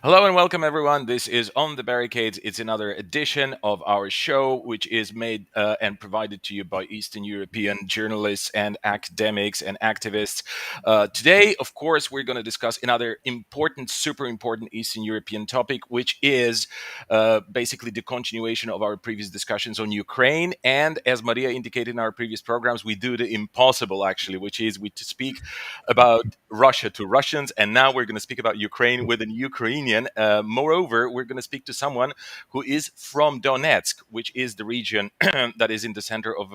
Hello and welcome, everyone. This is On the Barricades. It's another edition of our show, which is made and provided to you by Eastern European journalists and academics and activists. Today, of course, we're going to discuss another important, super important Eastern European topic, which is basically the continuation of our previous discussions on Ukraine. And as Maria indicated in our previous programs, we do the impossible, actually, which is we to speak about Russia to Russians, and now we're going to speak about Ukraine with an Ukrainian. Moreover, we're going to speak to someone who is from Donetsk, which is the region that is in the center of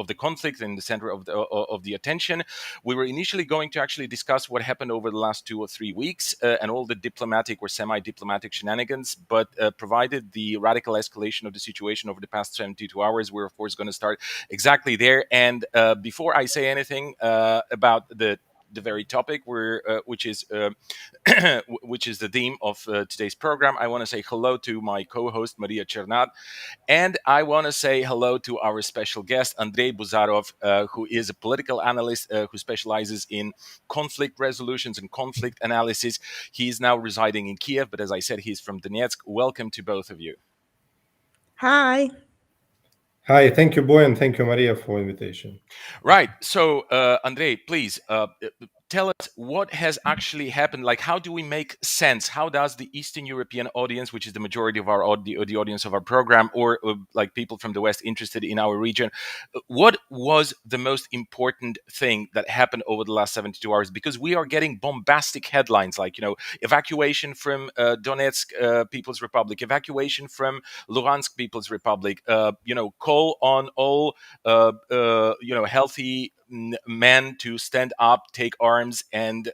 the conflict, in the center of the attention. We were initially going to actually discuss what happened over the last 2 or 3 weeks and all the diplomatic or semi-diplomatic shenanigans, but provided the radical escalation of the situation over the past 72 hours, we're of course going to start exactly there. And before I say anything about the very topic, which is which is the theme of today's program, I want to say hello to my co-host Maria Chernat, and I want to say hello to our special guest Andrey Buzarov, who is a political analyst who specializes in conflict resolutions and conflict analysis. He is now residing in Kiev, but as I said, he's from Donetsk. Welcome to both of you. Hi. Hi, thank you, Boy, and thank you, Maria, for invitation. Right. So, Andrei, please tell us what has actually happened. Like, how do we make sense? How does the Eastern European audience, which is the majority of the audience of our program, or like people from the West interested in our region, what was the most important thing that happened over the last 72 hours? Because we are getting bombastic headlines like, evacuation from Donetsk People's Republic, evacuation from Luhansk People's Republic, call on all healthy men to stand up, take arms, and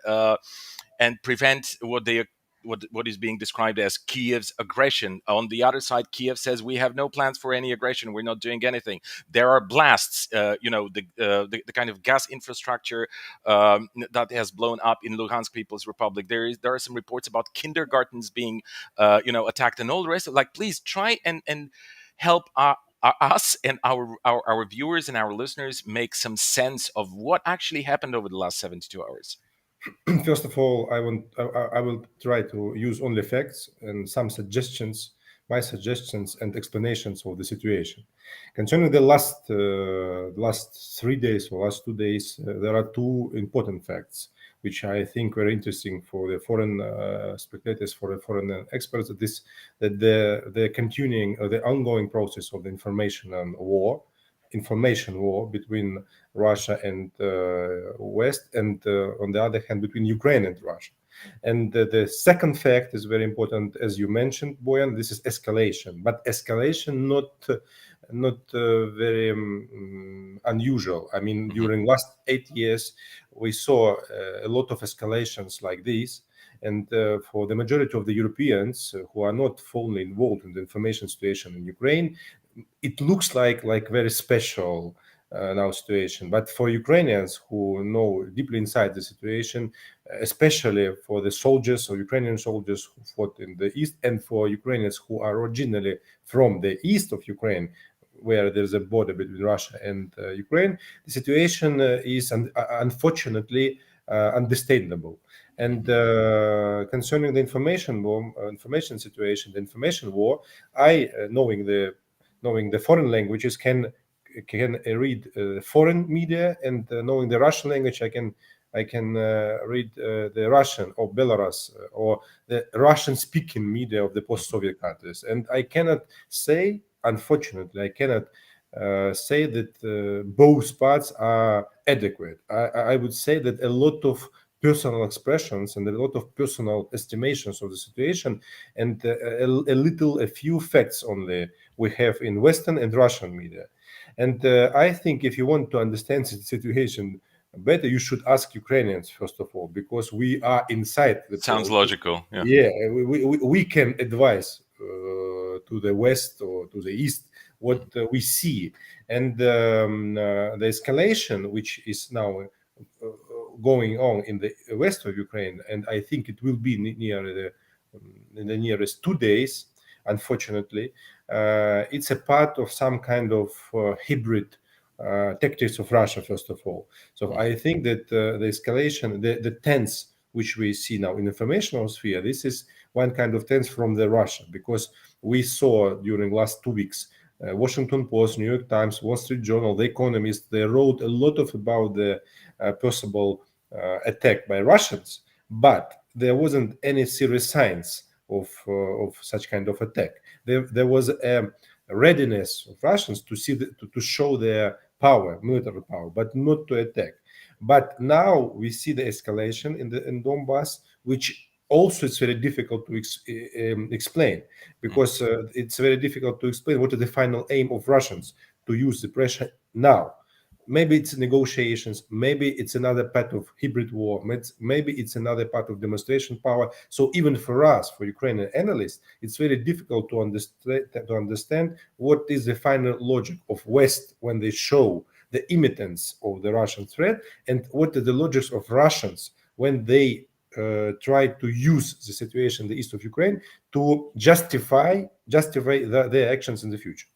prevent what is being described as Kiev's aggression. On the other side, Kiev says we have no plans for any aggression. We're not doing anything. There are blasts. The kind of gas infrastructure that has blown up in Luhansk People's Republic. There are some reports about kindergartens being attacked and all the rest. Like, please try and help us and our viewers and our listeners make some sense of what actually happened over the last 72 hours. First of all, I will try to use only facts and some suggestions, my suggestions and explanations of the situation. Concerning the last 3 days or last 2 days, there are two important facts which I think were interesting for the foreign spectators, for the foreign experts. That the continuing, the ongoing process of the information war between Russia and West, and on the other hand, between Ukraine and Russia. And the second fact is very important, as you mentioned, Boyan. This is escalation, but escalation not very unusual. I mean, during last 8 years, we saw a lot of escalations like this. And for the majority of the Europeans who are not fully involved in the information situation in Ukraine, it looks like very special now situation. But for Ukrainians who know deeply inside the situation, especially for the soldiers or Ukrainian soldiers who fought in the east, and for Ukrainians who are originally from the east of Ukraine, where there's a border between Russia and Ukraine, the situation is unfortunately understandable. And concerning the information situation, the information war, I knowing the foreign languages can read foreign media, and knowing the Russian language, I can read the Russian or Belarus or the Russian-speaking media of the post-Soviet countries. And I cannot say, unfortunately, say that both parts are adequate. I would say that a lot of personal expressions and a lot of personal estimations of the situation, and a few facts only we have in Western and Russian media. And I think if you want to understand the situation better, you should ask Ukrainians, first of all, because we are inside the Sounds logical. Yeah, we can advise to the West or to the East what we see. And the escalation, which is now going on in the west of Ukraine, and I think it will be in the nearest 2 days, unfortunately, it's a part of some kind of hybrid tactics of Russia, first of all. So I think that the escalation, the tense which we see now in the informational sphere, this is one kind of tense from the Russia, because we saw during last 2 weeks, Washington Post, New York Times, Wall Street Journal, The Economist, they wrote a lot about the possible attack by Russians, but there wasn't any serious signs of such kind of attack. There was a readiness of Russians to see to show their power, military power, but not to attack. But now we see the escalation in Donbas, which also it's very difficult to explain, because it's very difficult to explain what is the final aim of Russians to use the pressure now. Maybe it's negotiations, maybe it's another part of hybrid war, maybe it's another part of demonstration power. So even for us, for Ukrainian analysts, it's very difficult to understand what is the final logic of West when they show the imminence of the Russian threat, and what are the logics of Russians when they try to use the situation in the east of Ukraine to justify their actions in the future.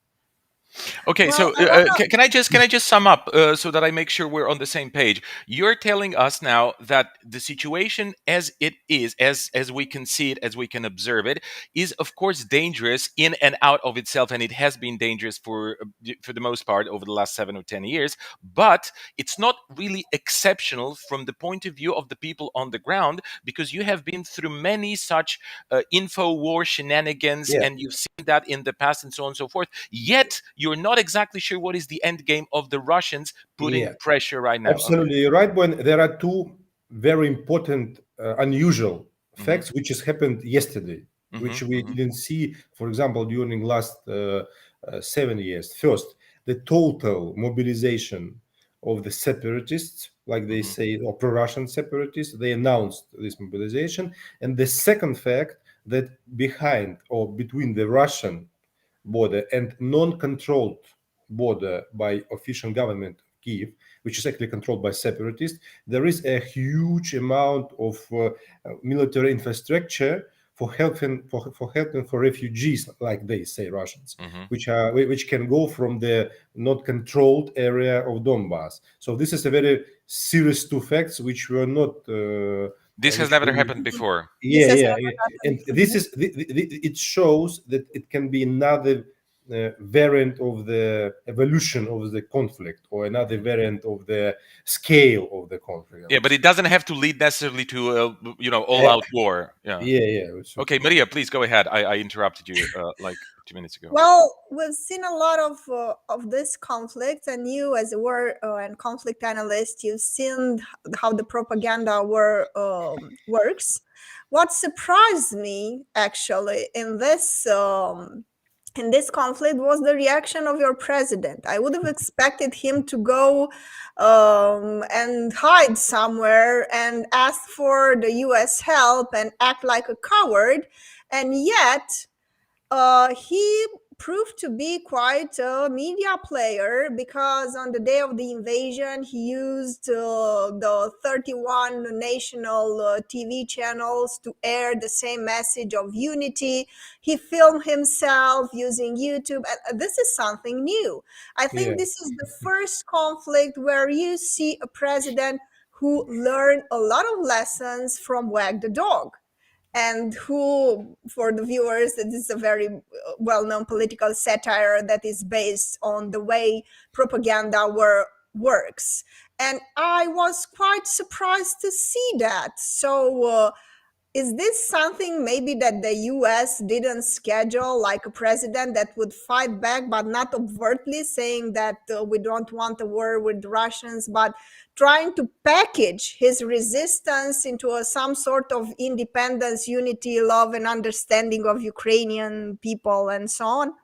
Okay, Well, so can I just sum up so that I make sure we're on the same page? You're telling us now that the situation as it is, as we can see it, as we can observe it, is of course dangerous in and out of itself, and it has been dangerous for the most part over the last 7 or 10 years. But it's not really exceptional from the point of view of the people on the ground, because you have been through many such info war shenanigans, Yeah. and you've seen that in the past, and so on and so forth. Yet you're not exactly sure what is the end game of the Russians putting Yeah. pressure right now. Absolutely right. When there are two very important, unusual facts which has happened yesterday, which we didn't see, for example, during last 7 years. First, the total mobilization of the separatists, like they say, or pro-Russian separatists. They announced this mobilization. And the second fact, that behind or between the Russian border and non-controlled border by official government of Kiev, which is actually controlled by separatists, there is a huge amount of military infrastructure for helping for refugees, like they say, Russians, which can go from the not controlled area of Donbas. So this is a very serious two facts which were not. This has never happened before. this has Yeah. never And happened. this is it shows that it can be another variant of the evolution of the conflict, or another variant of the scale of the conflict. Yeah, but it doesn't have to lead necessarily to all-out war. Yeah. Yeah. Okay, Maria, please go ahead. I interrupted you like 2 minutes ago. Well, we've seen a lot of this conflict, and you, as a war and conflict analyst, you've seen how the propaganda works. What surprised me, actually, in this conflict was the reaction of your president. I would have expected him to go and hide somewhere and ask for the US help and act like a coward. And yet, he proved to be quite a media player, because on the day of the invasion, he used the 31 national TV channels to air the same message of unity. He filmed himself using YouTube. And this is something new. I think this is the first conflict where you see a president who learned a lot of lessons from Wag the Dog, and who, for the viewers, this is a very well-known political satire that is based on the way propaganda works. And I was quite surprised to see that. So is this something maybe that the US didn't schedule, like a president that would fight back, but not overtly saying that we don't want a war with the Russians, but trying to package his resistance into some sort of independence, unity, love, and understanding of Ukrainian people, and so on?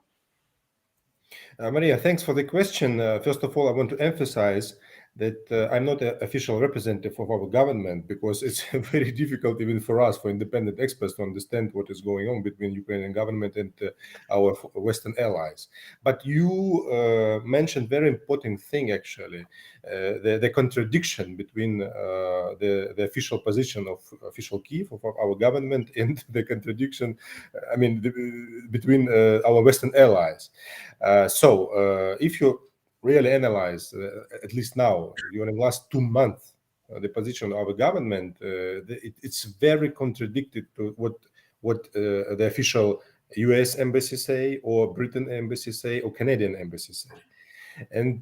Maria, thanks for the question. First of all, I want to emphasize that I'm not an official representative of our government, because it's very difficult even for us, for independent experts, to understand what is going on between Ukrainian government and our Western allies. But you mentioned very important thing, actually, the contradiction between the official position of official Kiev, of our government, and the contradiction, between our Western allies. So if you really analyze, at least now, during the last 2 months, the position of our government, it's very contradicted to what what the official US embassy say, or Britain embassy say, or Canadian embassy say. And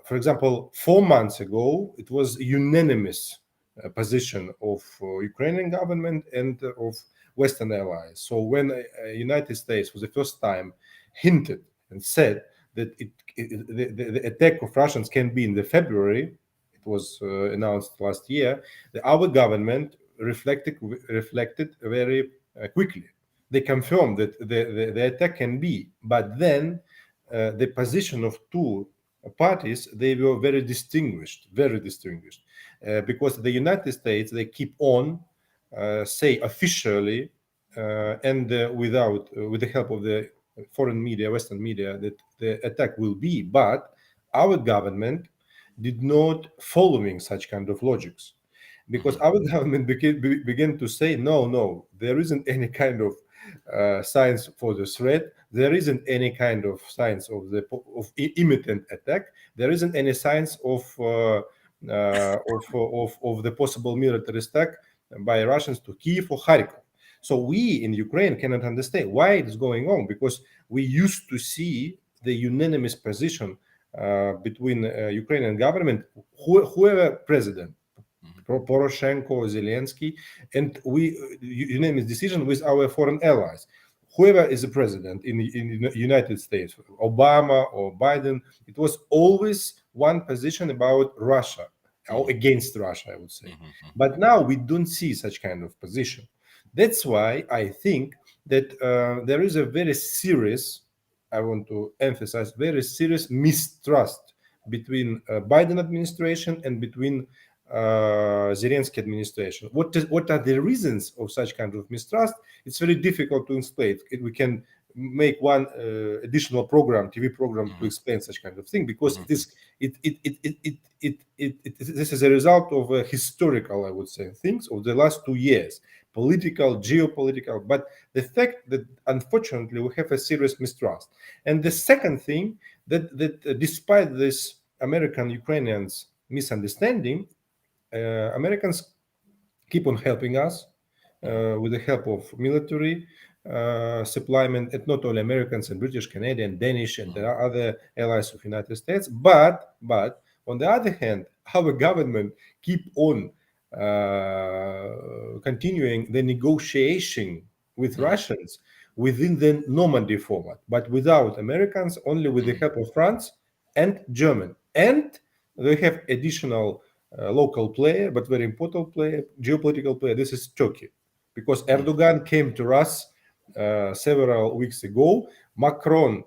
for example, 4 months ago, it was a unanimous position of Ukrainian government and of Western allies. So when United States for the first time hinted and said that the attack of Russians can be in the February, it was announced last year, our government reflected very quickly. They confirmed that the attack can be, but then the position of two parties, they were very distinguished, because the United States, they keep on say officially and without with the help of the foreign media, Western media, that the attack will be, but our government did not following such kind of logics, because our government began to say, no, there isn't any kind of signs for the threat. There isn't any kind of signs of the imminent attack. There isn't any signs of the possible military attack by Russians to Kiev or Kharkov. So we in Ukraine cannot understand why it is going on, because we used to see the unanimous position between Ukrainian government, whoever president, Poroshenko, Zelensky, and we unanimous decision with our foreign allies. Whoever is the president in the United States, Obama or Biden, it was always one position about Russia or against Russia, I would say. But now we don't see such kind of position. That's why I think that there is a very serious, I want to emphasize, very serious mistrust between Biden administration and between Zelensky administration. What are the reasons of such kind of mistrust? It's very difficult to explain. We can make one additional program, TV program, to explain such kind of thing, because this is a result of historical, I would say, things of the last 2 years, political, geopolitical. But the fact that unfortunately we have a serious mistrust. And the second thing, that despite this American Ukrainians misunderstanding, Americans keep on helping us with the help of military supplement, and not only Americans and British, Canadian, Danish, and there are other allies of United States. But on the other hand, our government keep on continuing the negotiation with Russians within the Normandy format, but without Americans, only with the help of France and German. And they have additional local player, but very important player, geopolitical player. This is Turkey, because Erdogan came to us several weeks ago. Macron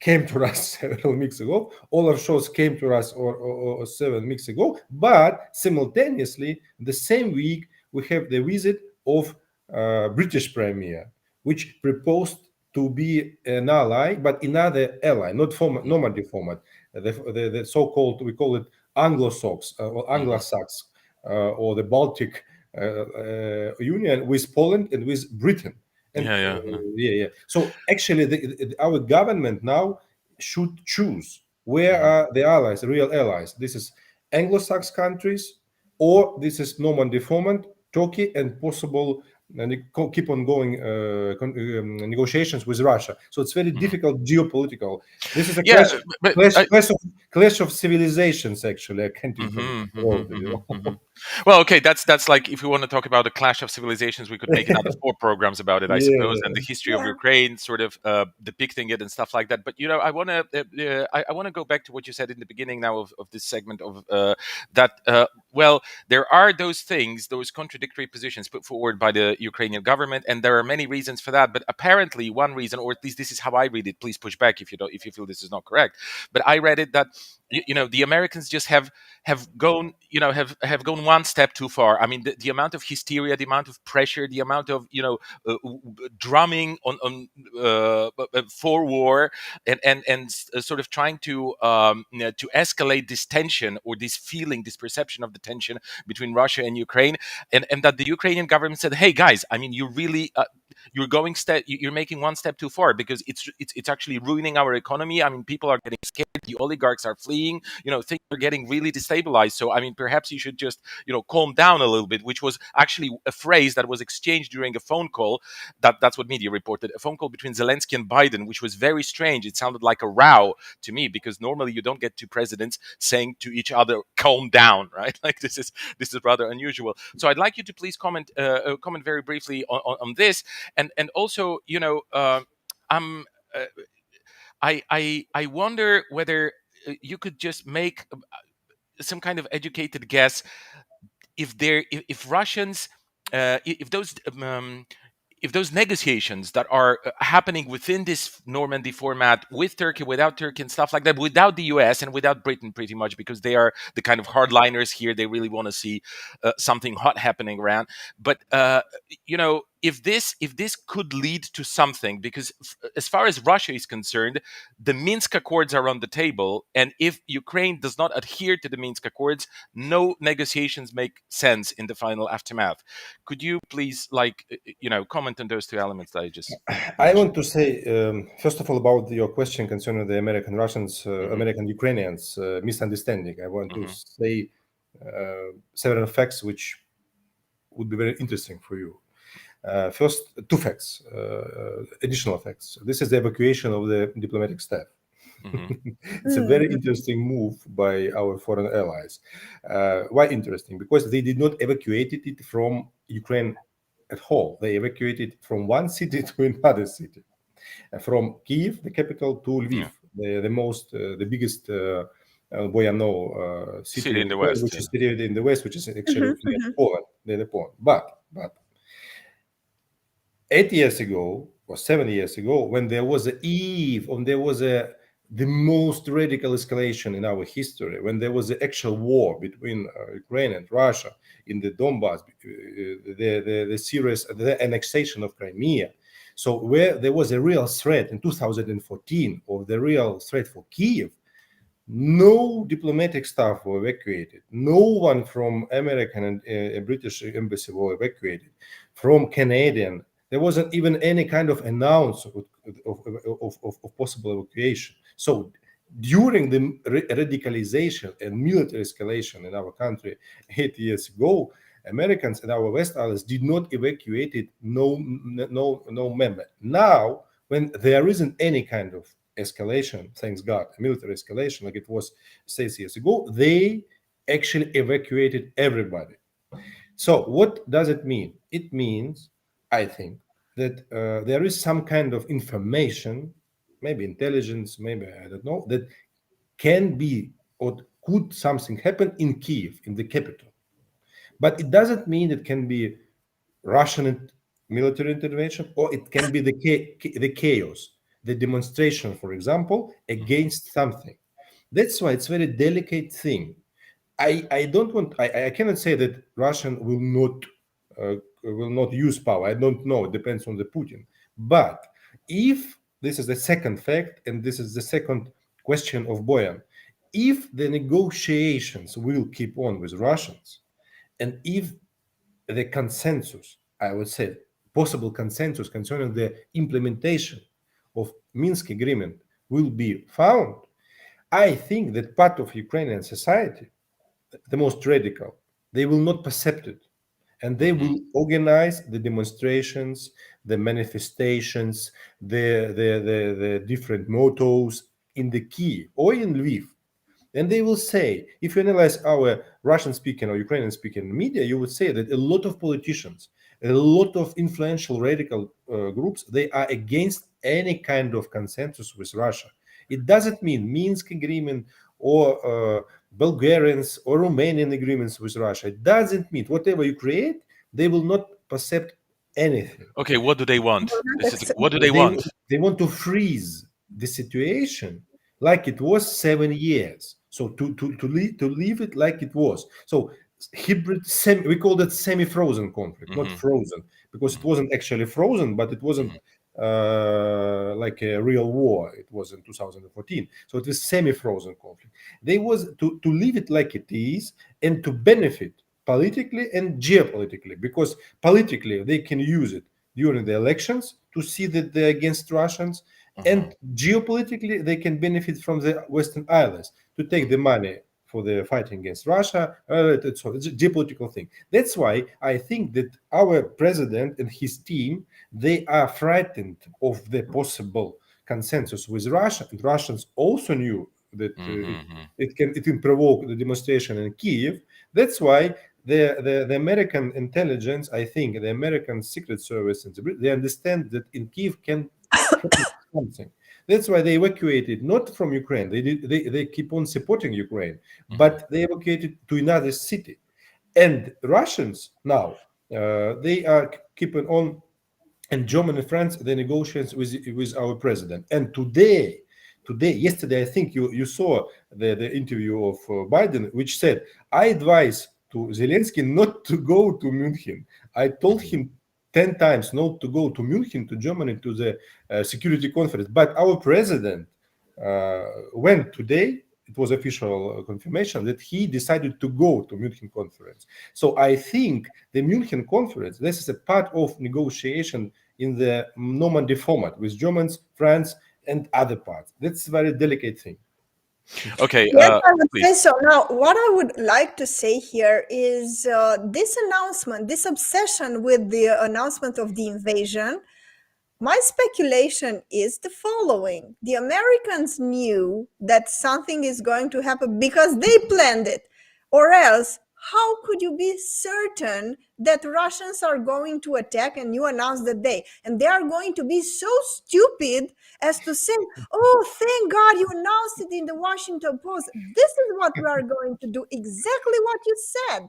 came to us several weeks ago. Olaf Scholz came to us or 7 weeks ago. But simultaneously, the same week, we have the visit of British Premier, which proposed to be an ally, but another ally, not Normandy format, the so-called, we call it Anglo-Sax or Anglo-Sax or the Baltic Union, with Poland and with Britain. And, So actually, our government now should choose where are the allies, the real allies. This is Anglo-Sax countries, or this is Normandy format, Turkey, and possible keep on going negotiations with Russia. So it's very difficult geopolitical. This is a clash of civilizations. Actually, I can't even. Well, okay, that's like, if we want to talk about a clash of civilizations, we could make another 4 programs about it, I suppose, and the history of Ukraine, sort of depicting it and stuff like that. But I want to go back to what you said in the beginning now of this segment of that. Well, there are those things, those contradictory positions put forward by the Ukrainian government, and there are many reasons for that. But apparently, one reason, or at least this is how I read it. Please push back if you feel this is not correct. But I read it that the Americans just have gone have gone one step too far. I mean, the amount of hysteria, the amount of pressure, the amount of drumming on for war, and sort of trying to escalate this tension, or this feeling, this perception of the tension between Russia and Ukraine, and that the Ukrainian government said, "Hey guys, I mean, you really you're making one step too far, because it's actually ruining our economy. I mean, people are getting scared, the oligarchs are fleeing, things are getting really destabilized. So I mean, perhaps you should just calm down a little bit," which was actually a phrase that was exchanged during a phone call. That's what media reported, a phone call between Zelensky and Biden, which was very strange. It sounded like a row to me, because normally you don't get two presidents saying to each other, "Calm down," right? Like this is rather unusual. So I'd like you to please comment very briefly on this, and also, I'm I wonder whether you could just make some kind of educated guess, if Russians, if those negotiations that are happening within this Normandy format, with Turkey, without Turkey, and stuff like that, without the US and without Britain, pretty much, because they are the kind of hardliners here. They really want to see something hot happening around. But if this could lead to something, because as far as Russia is concerned, the Minsk Accords are on the table, and if Ukraine does not adhere to the Minsk Accords, no negotiations make sense in the final aftermath. Could you please, comment on those two elements that I just I want mentioned? to say, first of all, about your question concerning the American Russians, Hmm. American Ukrainians misunderstanding. I want to Hmm. say several facts which would be very interesting for you. First, two facts, additional facts. This is the evacuation of the diplomatic staff. Hmm. It's a very interesting move by our foreign allies. Why interesting? Because they did not evacuate it from Ukraine at whole. They evacuated from one city to another city, from Kiev, the capital, to Lviv, Yeah. the biggest Boyano city City in in the Ukraine, West. which Yeah. is situated in the west, which is actually Mhm, near mhm, Poland, But 8 years ago or 7 years ago, when there was the most radical escalation in our history, when there was the actual war between Ukraine and Russia in the Donbas, the annexation of Crimea. So where there was a real threat in 2014, or the real threat for Kiev, no diplomatic staff were evacuated. No one from American and British embassy were evacuated. From Canadian, there wasn't even any kind of announcement of possible evacuation. So during the radicalization and military escalation in our country 8 years ago, Americans and our West allies did not evacuate it, no member. Now, when there isn't any kind of escalation, thanks God, military escalation like it was 6 years ago, they actually evacuated everybody. So what does it mean? It means, I think, that there is some kind of information, maybe intelligence, maybe I don't know, that can be or could something happen in Kiev, in the capital. But it doesn't mean it can be Russian military intervention, or it can be the chaos, the demonstration, for example, Hmm. against something. That's why it's a very delicate thing. I don't want. I cannot say that Russian will not use power. I don't know. It depends on the Putin. But if this is the second fact, and this is the second question of Boyan, if the negotiations will keep on with Russians, and if the consensus, I would say, possible consensus concerning the implementation of Minsk agreement will be found, I think that part of Ukrainian society, the most radical, they will not accept it. And they Hmm. will organize the demonstrations, the manifestations, the different mottos in the Kiev or in Lviv. And they will say, if you analyze our Russian speaking or Ukrainian speaking media, you would say that a lot of politicians, a lot of influential radical groups, they are against any kind of consensus with Russia. It doesn't mean Minsk agreement or Bulgarians or Romanian agreements with Russia. It doesn't mean whatever you create, they will not accept anything. Okay, what do they want? mhm. This is what do they They want? they want to freeze the situation like it was 7 years. So to leave it like it was. So we call that semi-frozen conflict, not Hmm. frozen, because it wasn't actually frozen, but it wasn't Hmm. like a real war. It was in 2014. So it was semi-frozen conflict. They was to leave it like it is and to benefit politically and geopolitically, because politically they can use it during the elections to see that they're against Russians, Mhm. and geopolitically they can benefit from the Western allies to take the money for the fighting against Russia. It's a geopolitical thing. That's why I think that our president and his team, they are frightened of the possible consensus with Russia, and Russians also knew that Mhm. it can provoke the demonstration in Kiev. That's why the American intelligence, I think, the American Secret Service, and they understand that in Kiev can happen something. That's why they evacuated not from Ukraine. They keep on supporting Ukraine, Mhm. but they evacuated to another city. And Russians now, they are keeping on, and Germany and France, the negotiations with our president. And yesterday, I think you saw the interview of Biden, which said, I advise to Zelensky not to go to München. I told Mhm. him 10 times not to go to München, to Germany, to the security conference. But our president went today. It was official confirmation that he decided to go to München conference. So I think the München conference, this is a part of negotiation in the Normandy format with Germans, France, and other parts. That's a very delicate thing. Okay, Yes, I would say please. so. Now, what I would like to say here is this announcement, this obsession with the announcement of the invasion. My speculation is the following: the Americans knew that something is going to happen because they planned it, or else, how could you be certain that Russians are going to attack and you announce the day? And they are going to be so stupid as to say, oh, thank God you announced it in the Washington Post. This is what we are going to do, exactly what you said.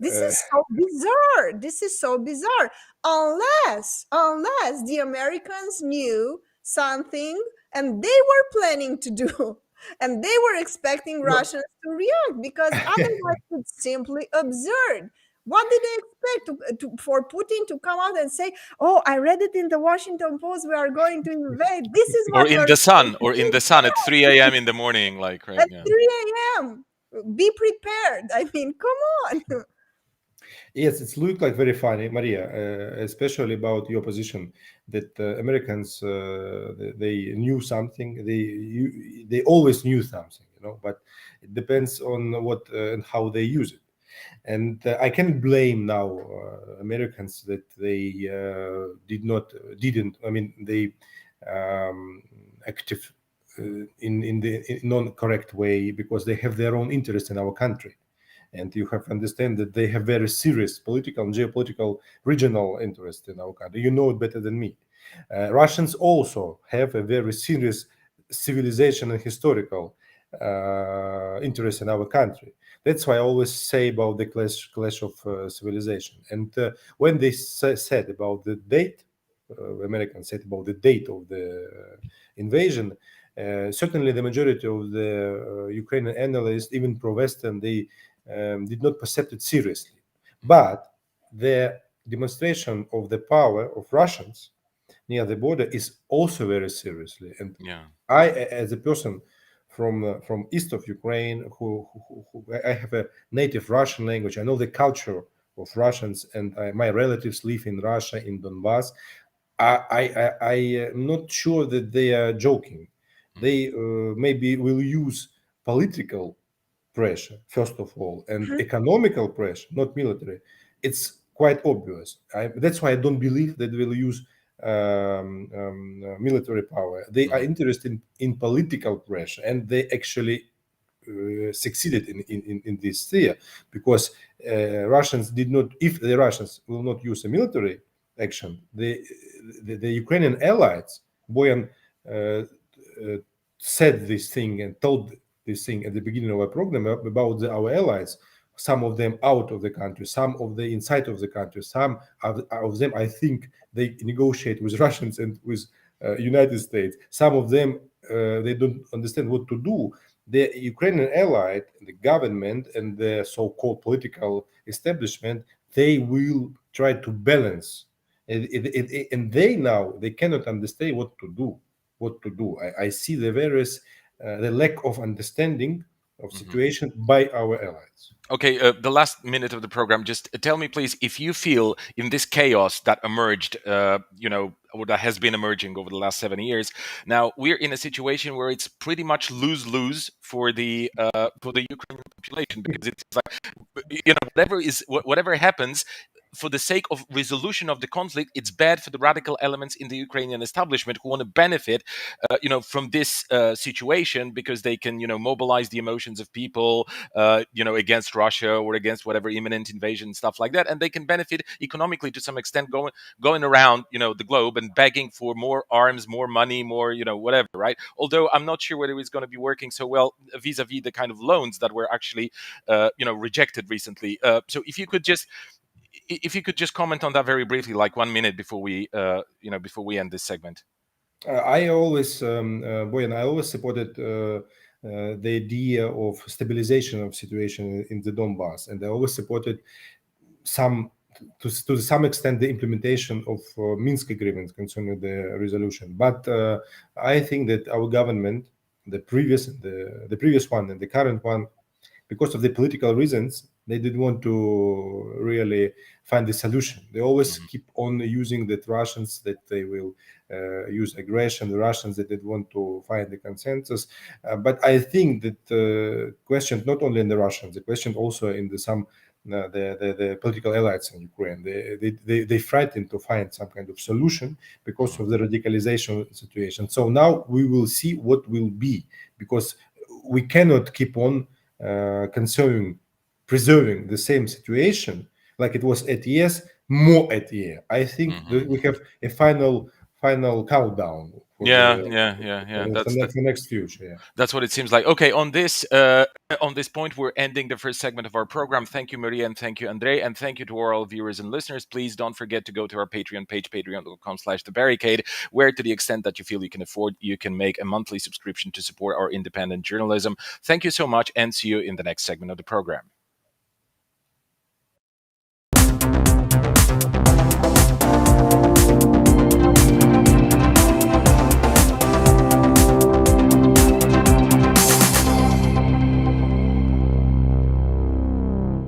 This Uh, is so bizarre. This is so bizarre. Unless the Americans knew something and they were planning to do, and they were expecting no, Russians to react, because otherwise it's simply absurd. What did they expect for Putin to come out and say, oh, I read it in the Washington Post, we are going to invade, this is Or what we in are the going sun, to or in do? the sun at 3 a.m. in the morning, like, right? At Yeah. 3 a.m. Be prepared. I mean, come on. yes, it's looked like very funny, Maria, especially about your position that Americans they knew something. They always knew something, but it depends on what and how they use it. And I can blame now Americans that they didn't. I mean, they active in the non-correct way because they have their own interest in our country, and you have to understand that they have very serious political and geopolitical regional interest in our country. You know it better than me. Russians also have a very serious civilization and historical interest in our country. That's why I always say about the clash of civilization. And when they said about the date, Americans said about the date of the invasion, certainly the majority of the Ukrainian analysts, even pro-Western, they did not perceive it seriously. But the demonstration of the power of Russians near the border is also very seriously. And Yeah. I, as a person from east of Ukraine, who I have a native Russian language, I know the culture of Russians, and my relatives live in Russia, in Donbas. I am not sure that they are joking. Mhm. They maybe will use political pressure, first of all, and economical pressure, not military. It's quite obvious. That's why I don't believe that they will use military power. They are Mhm. interested in political pressure, and they actually succeeded in this sphere, because Russians did not. If the Russians will not use a military action, the Ukrainian allies, Boyan uh, said this thing and told this thing at the beginning of our program about our allies. Some of them out of the country, some of the inside of the country, some of them, I think, they negotiate with Russians and with United States. Some of them they don't understand what to do. The Ukrainian allied, the government, and the so-called political establishment, they will try to balance And they now they cannot understand what to do. I see the various the lack of understanding of situation by our allies. Okay, the last minute of the program, just tell me, please, if you feel in this chaos that emerged, or that has been emerging over the last 7 years, now we're in a situation where it's pretty much lose-lose for the Ukrainian population, because it's like, whatever happens, for the sake of resolution of the conflict, it's bad for the radical elements in the Ukrainian establishment who want to benefit, from this situation, because they can, mobilize the emotions of people, against Russia or against whatever imminent invasion, stuff like that, and they can benefit economically to some extent, going around, the globe and begging for more arms, more money, more, whatever, right? Although I'm not sure whether it's going to be working so well vis-a-vis the kind of loans that were actually, rejected recently. So if you could just comment on that very briefly, like 1 minute before we end this segment. I always, Boyan, I always supported the idea of stabilization of situation in the Donbas, and I always supported to some extent the implementation of Minsk agreements concerning the resolution. But I think that our government, the previous one and the current one, because of the political reasons, they didn't want to really find the solution. They always keep on using the Russians, that they will use aggression, the Russians that they want to find the consensus. But I think that the question not only in the Russians, the question also in the political allies in Ukraine. They frightened to find some kind of solution because of the radicalization situation. So now we will see what will be, because we cannot keep on preserving the same situation like it was at years, more at year. I think that we have a final countdown for the next future. Yeah. That's what it seems like. Okay, on this point, we're ending the first segment of our program. Thank you, Maria, and thank you, Andrey, and thank you to all viewers and listeners. Please don't forget to go to our Patreon page, patreon.com/thebarricade, where, to the extent that you feel you can afford, you can make a monthly subscription to support our independent journalism. Thank you so much, and see you in the next segment of the program.